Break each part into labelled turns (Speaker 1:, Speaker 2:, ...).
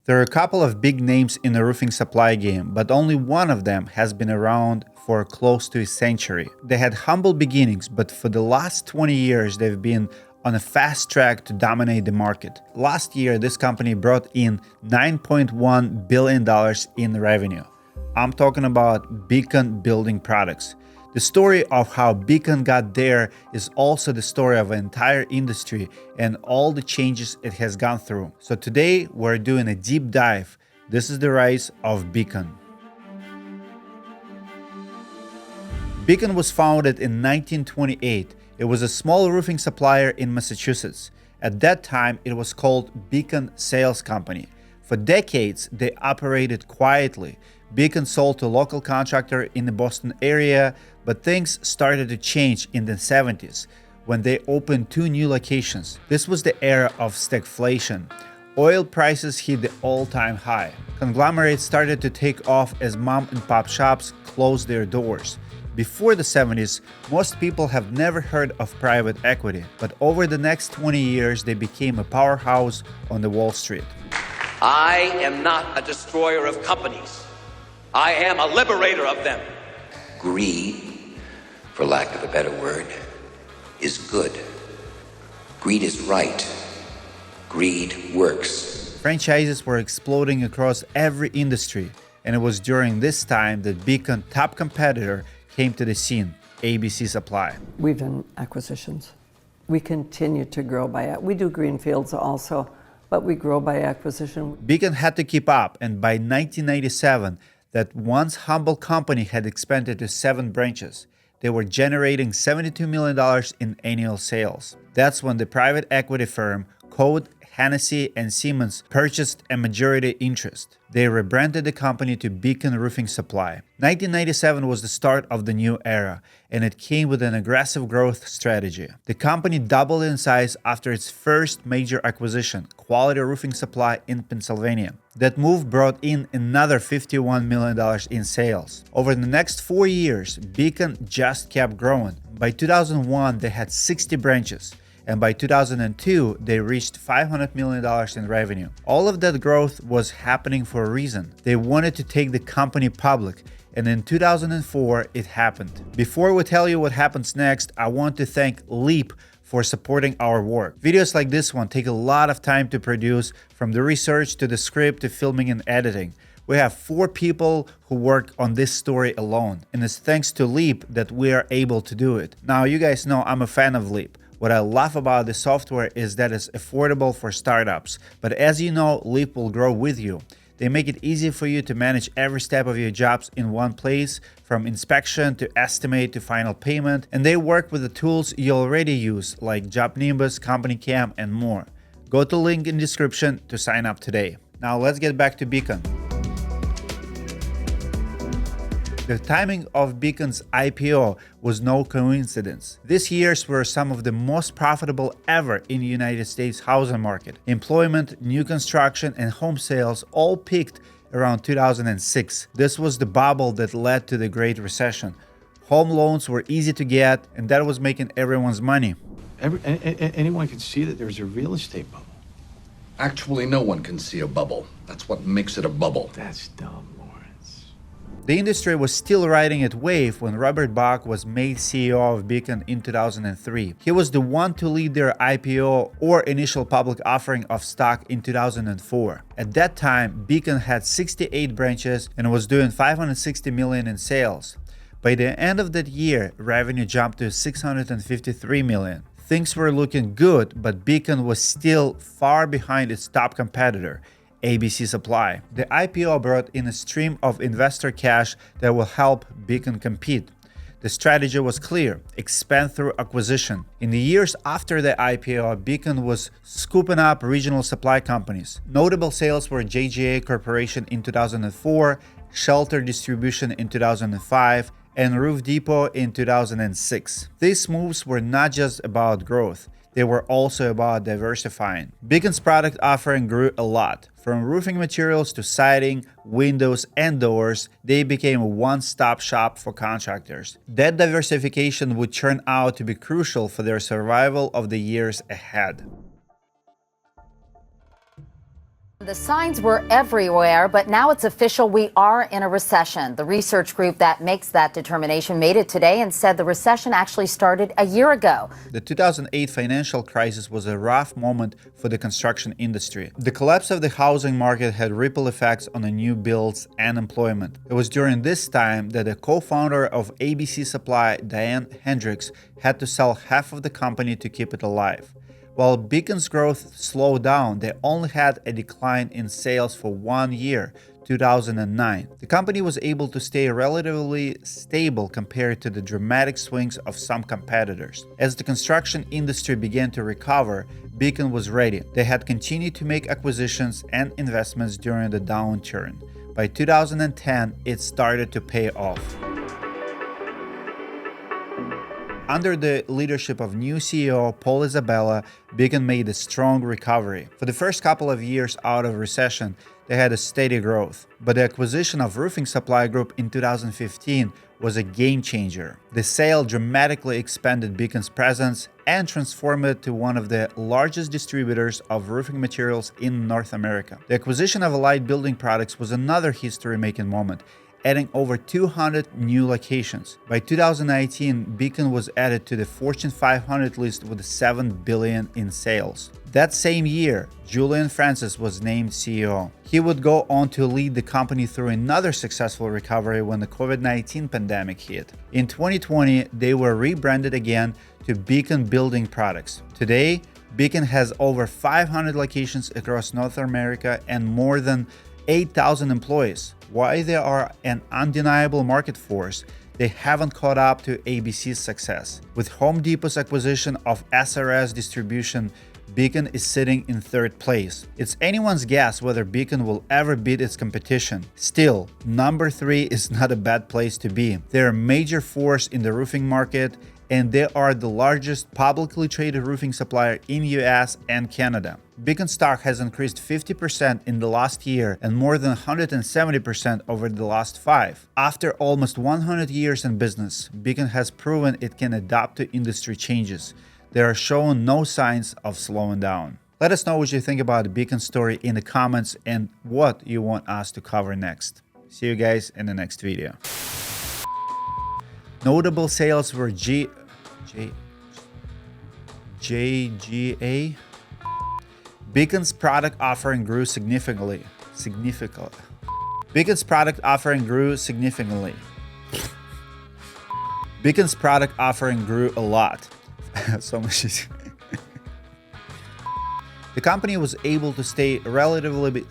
Speaker 1: There are a couple of big names in the roofing supply game, but only one of them has been around for close to a century. They had humble beginnings, but for the last 20 years they've been on a fast track to dominate the market. Last year, this company brought in $9.1 billion in revenue. I'm talking about Beacon Building Products. The story of how Beacon got there is also the story of an entire industry and all the changes it has gone through. So today we're doing a deep dive. This is the rise of Beacon. Beacon was founded in 1928. It was a small roofing supplier in Massachusetts. At that time, it was called Beacon Sales Company. For decades, they operated quietly. Beacon sold to a local contractor in the Boston area, but things started to change in the 70s when they opened 2 new locations. This was the era of stagflation. Oil prices hit the all-time high. Conglomerates started to take off as mom-and-pop shops closed their doors. Before the 70s, most people have never heard of private equity, but over the next 20 years, they became a powerhouse on the Wall Street.
Speaker 2: I am not a destroyer of companies. I am a liberator of them.
Speaker 3: Greed, for lack of a better word, is good. Greed is right. Greed works.
Speaker 1: Franchises were exploding across every industry, and it was during this time that Beacon's top competitor came to the scene, ABC Supply.
Speaker 4: We've done acquisitions. We continue to grow we do greenfields also, but we grow by acquisition.
Speaker 1: Beacon had to keep up, and by 1997, that once humble company had expanded to 7 branches. They were generating $72 million in annual sales. That's when the private equity firm Code, Hennessy, and Siemens purchased a majority interest. They rebranded the company to Beacon Roofing Supply. 1997 was the start of the new era, and it came with an aggressive growth strategy. The company doubled in size after its first major acquisition, Quality Roofing Supply in Pennsylvania. That move brought in another $51 million in sales. Over the next 4 years, Beacon just kept growing. By 2001, they had 60 branches. And by 2002, they reached $500 million in revenue. All of that growth was happening for a reason. They wanted to take the company public, and in 2004, it happened. Before we tell you what happens next, I want to thank Leap for supporting our work. Videos like this one take a lot of time to produce, from the research to the script to filming and editing. We have 4 people who work on this story alone, and it's thanks to Leap that we are able to do it. Now, you guys know I'm a fan of Leap. What I love about the software is that it's affordable for startups, but as you know, Leap will grow with you. They make it easy for you to manage every step of your jobs in one place, from inspection to estimate to final payment, and they work with the tools you already use like Job Nimbus, Company Cam, and more. Go to the link in the description to sign up today. Now let's get back to Beacon. The timing of Beacon's IPO was no coincidence. These years were some of the most profitable ever in the United States housing market. Employment, new construction, and home sales all peaked around 2006. This was the bubble that led to the Great Recession. Home loans were easy to get, and that was making everyone's money.
Speaker 5: Anyone can see that there's a real estate bubble.
Speaker 6: Actually, no one can see a bubble. That's what makes it a bubble.
Speaker 5: That's dumb.
Speaker 1: The industry was still riding its wave when Robert Bach was made CEO of Beacon in 2003. He was the one to lead their IPO or initial public offering of stock in 2004. At that time, Beacon had 68 branches and was doing $560 million in sales. By the end of that year, revenue jumped to $653 million. Things were looking good, but Beacon was still far behind its top competitor, ABC Supply. The IPO brought in a stream of investor cash that will help Beacon compete. The strategy was clear: expand through acquisition. In the years after the IPO, Beacon was scooping up regional supply companies. Notable sales were JGA Corporation in 2004, Shelter Distribution in 2005, and Roof Depot in 2006. These moves were not just about growth. They were also about diversifying. Beacon's product offering grew a lot. From roofing materials to siding, windows, and doors, they became a one-stop shop for contractors. That diversification would turn out to be crucial for their survival of the years ahead.
Speaker 7: The signs were everywhere, but now it's official. We are in a recession. The research group that makes that determination made it today and said the recession actually started a year ago.
Speaker 1: The 2008 financial crisis was a rough moment for the construction industry. The collapse of the housing market had ripple effects on the new builds and employment. It was during this time that the co-founder of ABC Supply, Diane Hendricks, had to sell half of the company to keep it alive. While Beacon's growth slowed down, they only had a decline in sales for 1 year, 2009. The company was able to stay relatively stable compared to the dramatic swings of some competitors. As the construction industry began to recover, Beacon was ready. They had continued to make acquisitions and investments during the downturn. By 2010, it started to pay off. Under the leadership of new CEO Paul Isabella, Beacon made a strong recovery. For the first couple of years out of recession, they had a steady growth. But the acquisition of Roofing Supply Group in 2015 was a game changer. The sale dramatically expanded Beacon's presence and transformed it to one of the largest distributors of roofing materials in North America. The acquisition of Allied Building Products was another history-making moment, adding over 200 new locations. By 2019, Beacon was added to the Fortune 500 list with $7 billion in sales. That same year, Julian Francis was named CEO. He would go on to lead the company through another successful recovery when the COVID-19 pandemic hit. In 2020, they were rebranded again to Beacon Building Products. Today, Beacon has over 500 locations across North America and more than 8,000 employees. While they are an undeniable market force, they haven't caught up to ABC's success. With Home Depot's acquisition of SRS Distribution, Beacon is sitting in third place. It's anyone's guess whether Beacon will ever beat its competition. Still, number 3 is not a bad place to be. They're a major force in the roofing market, and they are the largest publicly traded roofing supplier in US and Canada. Beacon stock has increased 50% in the last year and more than 170% over the last 5. After almost 100 years in business, Beacon has proven it can adapt to industry changes. They are showing no signs of slowing down. Let us know what you think about the Beacon story in the comments and what you want us to cover next. See you guys in the next video. Notable sales were JGA. Beacon's product offering grew significantly. Beacon's product offering grew significantly. Beacon's product offering grew a lot. So much. The company was able to stay relatively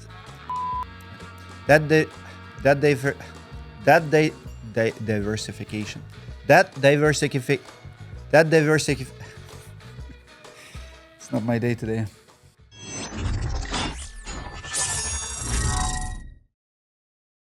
Speaker 1: diversification. It's not my day today.